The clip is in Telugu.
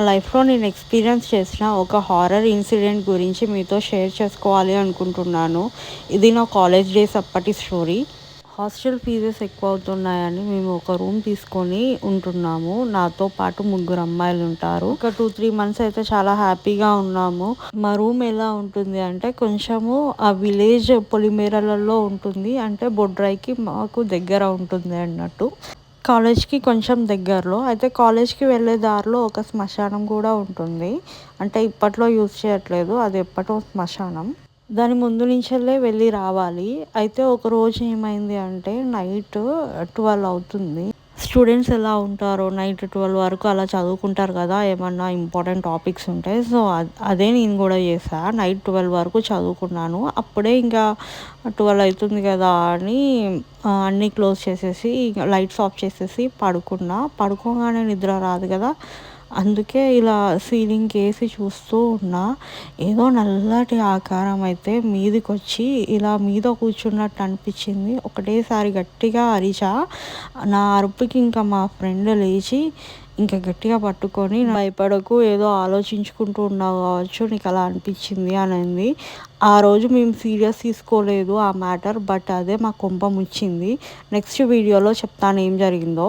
లైఫ్లో నేను ఎక్స్పీరియన్స్ చేసిన ఒక హారర్ ఇన్సిడెంట్ గురించి మీతో షేర్ చేసుకోవాలి అనుకుంటున్నాను. ఇది నా కాలేజ్ డేస్ అప్పటి స్టోరీ. హాస్టల్ ఫీజెస్ ఎక్కువ అవుతున్నాయని మేము ఒక రూమ్ తీసుకొని ఉంటున్నాము. నాతో పాటు ముగ్గురు అమ్మాయిలు ఉంటారు. ఒక 2-3 మంత్స్ అయితే చాలా హ్యాపీగా ఉన్నాము. మా రూమ్ ఎలా ఉంటుంది అంటే కొంచెము ఆ విలేజ్ పొలిమేరలలో ఉంటుంది. అంటే బొడ్రాయికి మాకు దగ్గర ఉంటుంది అన్నట్టు. కాలేజ్కి కొంచెం దగ్గరలో అయితే కాలేజ్కి వెళ్ళే దారిలో ఒక శ్మశానం కూడా ఉంటుంది. అంటే ఇప్పట్లో యూజ్ చేయట్లేదు, అది ఎప్పటో శ్మశానం. దాని ముందు నుంచెల్లే వెళ్ళి రావాలి. అయితే ఒకరోజు ఏమైంది అంటే నైట్ 12 అవుతుంది. స్టూడెంట్స్ ఎలా ఉంటారో నైట్ 12 వరకు అలా చదువుకుంటారు కదా, ఏమన్నా ఇంపార్టెంట్ టాపిక్స్ ఉంటే. సో అదే నేను కూడా చేసా. నైట్ 12 వరకు చదువుకున్నాను. అప్పుడే ఇంకా 12 అవుతుంది కదా అని అన్నీ క్లోజ్ చేసేసి లైట్స్ ఆఫ్ చేసేసి పడుకున్నా. పడుకోగానే నిద్ర రాదు కదా, అందుకే ఇలా సీలింగ్కి వేసి చూస్తూ ఉన్నా. ఏదో నల్లటి ఆకారం అయితే మీదికొచ్చి ఇలా మీద కూర్చున్నట్టు అనిపించింది. ఒకటేసారి గట్టిగా అరిచా. నా అరుపుకి ఇంకా మా ఫ్రెండ్ లేచి ఇంకా గట్టిగా పట్టుకొని, భయపడకు, ఏదో ఆలోచించుకుంటూ ఉన్నావు కావచ్చు, నీకు అలా అనిపించింది అనింది. ఆ రోజు మేము సీరియస్ తీసుకోలేదు ఆ మ్యాటర్, బట్ అదే మా కొంప ముచ్చింది. నెక్స్ట్ వీడియోలో చెప్తాను ఏం జరిగిందో.